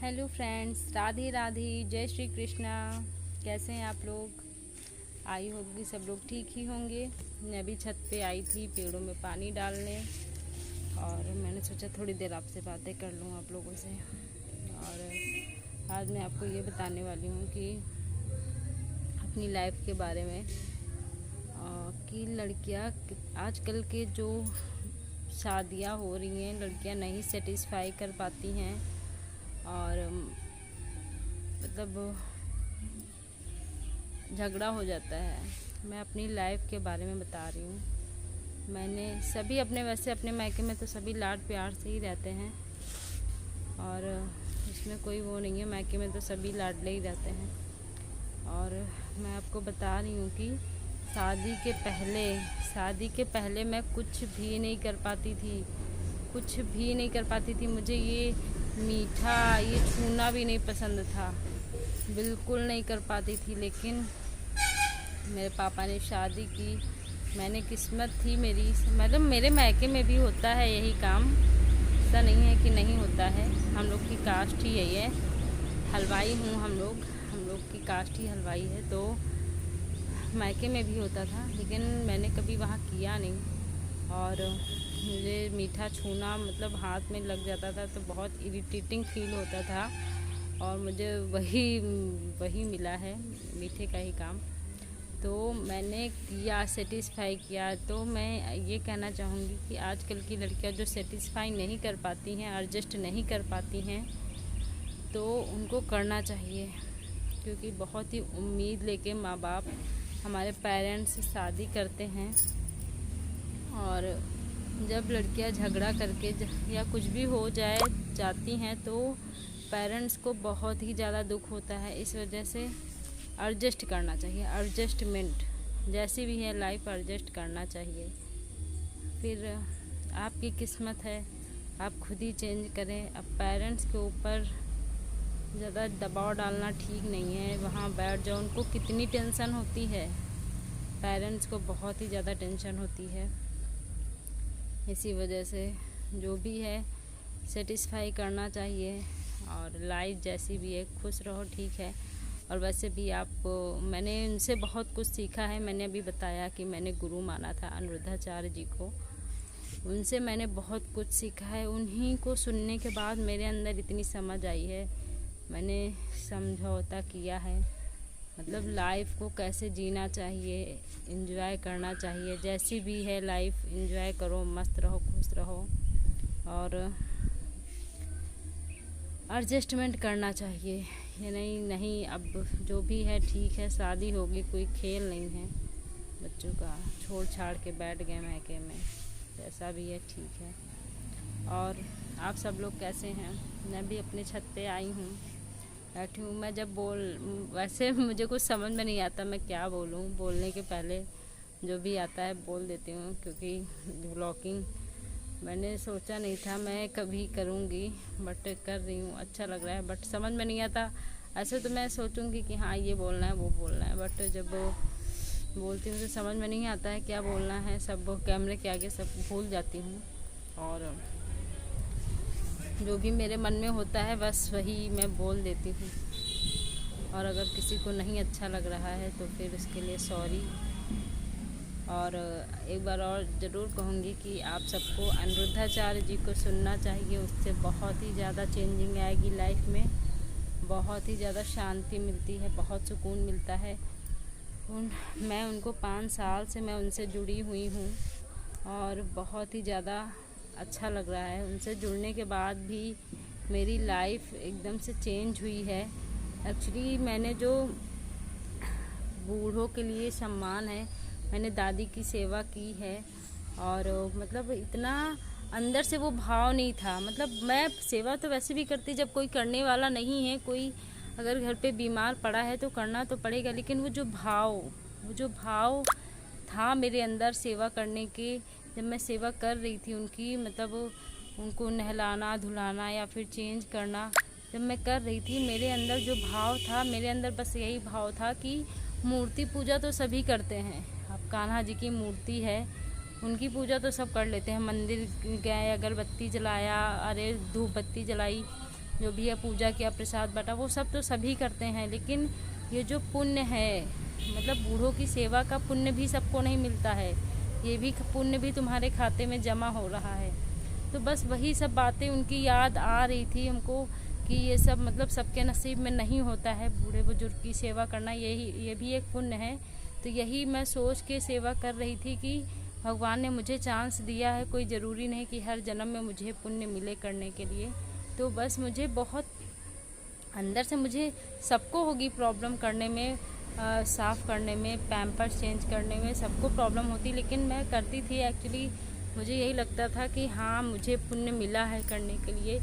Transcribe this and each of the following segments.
Hello friends, Radhe Radhe, जय श्री कृष्णा। कैसे हैं आप लोग? आई होप कि सब लोग ठीक ही होंगे। मैं भी छत पे आई थी पेड़ों में पानी डालने और मैंने सोचा थोड़ी देर आपसे बातें कर लूँ आप लोगों से। और आज मैं आपको ये बताने वाली हूँ कि अपनी लाइफ के बारे में कि लड़कियाँ आजकल के जो शादियाँ हो रही हैं, लड़कियाँ नहीं सेटिस्फाई कर पाती हैं और मतलब झगड़ा हो जाता है। मैं अपनी लाइफ के बारे में बता रही हूँ। मैंने सभी वैसे अपने मायके में तो सभी लाड प्यार से ही रहते हैं और इसमें कोई वो नहीं है, मायके में तो सभी लाडले ही रहते हैं। और मैं आपको बता रही हूँ कि शादी के पहले मैं कुछ भी नहीं कर पाती थी। मुझे ये मीठा ये छूना भी नहीं पसंद था, बिल्कुल नहीं कर पाती थी। लेकिन मेरे पापा ने शादी की, मैंने किस्मत थी मेरी, मतलब मेरे मायके में भी होता है यही काम, ऐसा नहीं है कि नहीं होता है। हम लोग की कास्ट ही यही है, हलवाई हूँ हम लोग की कास्ट ही हलवाई है, तो मायके में भी होता था। लेकिन मैंने कभी वहाँ किया नहीं और मुझे मीठा छूना मतलब हाथ में लग जाता था तो बहुत इरिटेटिंग फील होता था और मुझे वही मिला है, मीठे का ही काम। तो मैंने किया, सेटिस्फाई किया। तो मैं ये कहना चाहूँगी कि आजकल की लड़कियां जो सेटिस्फाई नहीं कर पाती हैं, एडजस्ट नहीं कर पाती हैं, तो उनको करना चाहिए, क्योंकि बहुत ही उम्मीद लेके माँ बाप, हमारे पेरेंट्स शादी करते हैं और जब लड़कियां झगड़ा करके या कुछ भी हो जाती हैं तो पेरेंट्स को बहुत ही ज़्यादा दुख होता है। इस वजह से एडजस्ट करना चाहिए, एडजस्टमेंट जैसी भी है लाइफ एडजस्ट करना चाहिए। फिर आपकी किस्मत है, आप खुद ही चेंज करें। अब पेरेंट्स के ऊपर ज़्यादा दबाव डालना ठीक नहीं है। वहाँ बैठ जाओ, उनको कितनी टेंशन होती है, पेरेंट्स को बहुत ही ज़्यादा टेंशन होती है। इसी वजह से जो भी है सेटिस्फाई करना चाहिए और लाइफ जैसी भी है खुश रहो, ठीक है। और वैसे भी मैंने उनसे बहुत कुछ सीखा है। मैंने अभी बताया कि मैंने गुरु माना था अनिरुद्धाचार्य जी को, उनसे मैंने बहुत कुछ सीखा है। उन्हीं को सुनने के बाद मेरे अंदर इतनी समझ आई है, मैंने समझौता किया है, मतलब लाइफ को कैसे जीना चाहिए, एंजॉय करना चाहिए। जैसी भी है लाइफ एंजॉय करो, मस्त रहो, खुश रहो और एडजस्टमेंट करना चाहिए। ये नहीं अब जो भी है ठीक है, शादी होगी, कोई खेल नहीं है बच्चों का, छोड़ छाड़ के बैठ गए मायके में, जैसा भी है ठीक है। और आप सब लोग कैसे हैं? मैं भी अपने छत पे आई हूँ, बैठी हूँ। मैं जब वैसे मुझे कुछ समझ में नहीं आता मैं क्या बोलूँ, बोलने के पहले जो भी आता है बोल देती हूँ, क्योंकि व्लॉगिंग मैंने सोचा नहीं था मैं कभी करूँगी, बट कर रही हूँ, अच्छा लग रहा है। बट समझ में नहीं आता, ऐसे तो मैं सोचूँगी कि हाँ ये बोलना है वो बोलना है, बट जब बोलती हूँ तो समझ में नहीं आता है क्या बोलना है। सब कैमरे के आगे सब भूल जाती हूँ और जो भी मेरे मन में होता है बस वही मैं बोल देती हूँ। और अगर किसी को नहीं अच्छा लग रहा है तो फिर उसके लिए सॉरी। और एक बार और ज़रूर कहूँगी कि आप सबको अनिरुद्धाचार्य जी को सुनना चाहिए, उससे बहुत ही ज़्यादा चेंजिंग आएगी लाइफ में, बहुत ही ज़्यादा शांति मिलती है, बहुत सुकून मिलता है। मैं उनको 5 साल से मैं उनसे जुड़ी हुई हूँ और बहुत ही ज़्यादा अच्छा लग रहा है। उनसे जुड़ने के बाद भी मेरी लाइफ एकदम से चेंज हुई है। एक्चुअली मैंने जो बूढ़ों के लिए सम्मान है, मैंने दादी की सेवा की है और मतलब इतना अंदर से वो भाव नहीं था। मतलब मैं सेवा तो वैसे भी करती जब कोई करने वाला नहीं है, कोई अगर घर पे बीमार पड़ा है तो करना तो पड़ेगा, लेकिन वो जो भाव था मेरे अंदर सेवा करने के, जब मैं सेवा कर रही थी उनकी, मतलब उनको नहलाना धुलाना या फिर चेंज करना जब मैं कर रही थी, मेरे अंदर जो भाव था, मेरे अंदर बस यही भाव था कि मूर्ति पूजा तो सभी करते हैं। अब कान्हा जी की मूर्ति है, उनकी पूजा तो सब कर लेते हैं, मंदिर गए, अगरबत्ती जलाया, अरे धूप बत्ती जलाई, जो भी है पूजा किया, प्रसाद बांटा, वो सब तो सभी करते हैं, लेकिन ये जो पुण्य है, मतलब बूढ़ों की सेवा का पुण्य भी सबको नहीं मिलता है, ये भी पुण्य भी तुम्हारे खाते में जमा हो रहा है। तो बस वही सब बातें उनकी याद आ रही थी हमको कि ये सब मतलब सबके नसीब में नहीं होता है, बूढ़े बुजुर्ग की सेवा करना, ये भी एक पुण्य है। तो यही मैं सोच के सेवा कर रही थी कि भगवान ने मुझे चांस दिया है, कोई ज़रूरी नहीं कि हर जन्म में मुझे पुण्य मिले करने के लिए। तो बस मुझे बहुत अंदर से, मुझे सबको होगी प्रॉब्लम करने में, साफ़ करने में, पैम्पर्स चेंज करने में, सबको प्रॉब्लम होती, लेकिन मैं करती थी। एक्चुअली मुझे यही लगता था कि हाँ मुझे पुण्य मिला है करने के लिए।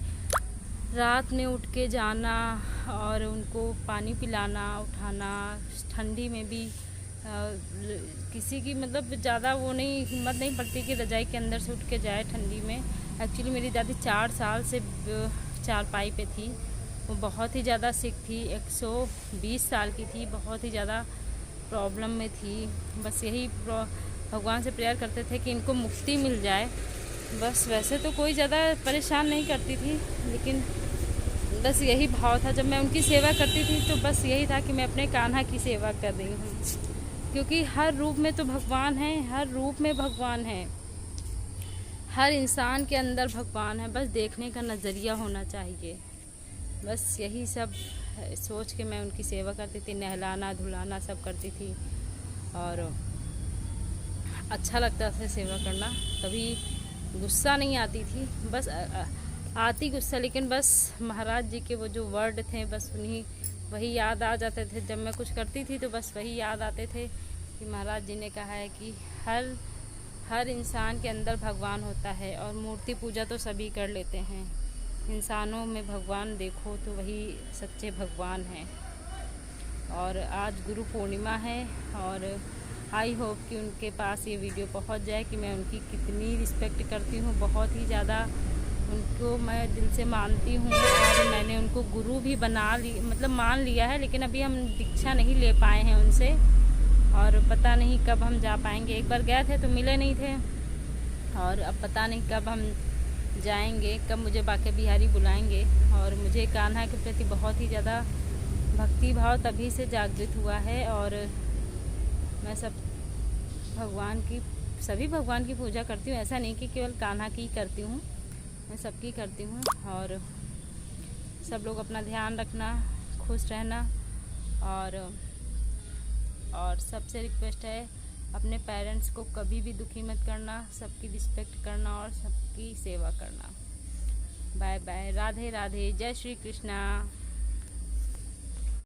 रात में उठ के जाना और उनको पानी पिलाना, उठाना, ठंडी में भी किसी की मतलब ज़्यादा वो नहीं, हिम्मत नहीं पड़ती कि रजाई के अंदर से उठ के जाए ठंडी में। एक्चुअली मेरी दादी 4 साल से चारपाई पे थी, वो बहुत ही ज़्यादा सिक थी, 120 साल की थी, बहुत ही ज़्यादा प्रॉब्लम में थी। बस यही भगवान से प्रेयर करते थे कि इनको मुक्ति मिल जाए। बस वैसे तो कोई ज़्यादा परेशान नहीं करती थी, लेकिन बस यही भाव था जब मैं उनकी सेवा करती थी, तो बस यही था कि मैं अपने कान्हा की सेवा कर रही हूँ, क्योंकि हर रूप में तो भगवान है, हर रूप में भगवान है, हर इंसान के अंदर भगवान है, बस देखने का नज़रिया होना चाहिए। बस यही सब सोच के मैं उनकी सेवा करती थी, नहलाना धुलाना सब करती थी, और अच्छा लगता था सेवा करना। कभी गुस्सा नहीं आती थी, बस आती गुस्सा, लेकिन बस महाराज जी के वो जो वर्ड थे बस वही याद आ जाते थे। जब मैं कुछ करती थी तो बस वही याद आते थे कि महाराज जी ने कहा है कि हर इंसान के अंदर भगवान होता है, और मूर्ति पूजा तो सभी कर लेते हैं, इंसानों में भगवान देखो तो वही सच्चे भगवान हैं। और आज गुरु पूर्णिमा है, और आई होप कि उनके पास ये वीडियो पहुंच जाए कि मैं उनकी कितनी रिस्पेक्ट करती हूँ, बहुत ही ज़्यादा उनको मैं दिल से मानती हूँ, और मैंने उनको गुरु भी मतलब मान लिया है, लेकिन अभी हम दीक्षा नहीं ले पाए हैं उनसे, और पता नहीं कब हम जा पाएंगे। एक बार गए थे तो मिले नहीं थे, और अब पता नहीं कब हम जाएंगे, कब मुझे बाके बिहारी बुलाएंगे। और मुझे कान्हा के प्रति बहुत ही ज़्यादा भक्ति भाव तभी से जागृत हुआ है, और मैं सभी भगवान की पूजा करती हूँ। ऐसा नहीं कि केवल कान्हा की करती हूँ, मैं सबकी करती हूँ। और सब लोग अपना ध्यान रखना, खुश रहना, और सबसे रिक्वेस्ट है अपने पेरेंट्स को कभी भी दुखी मत करना, सबकी रिस्पेक्ट करना और सबकी सेवा करना। बाय बाय, राधे राधे, जय श्री कृष्णा।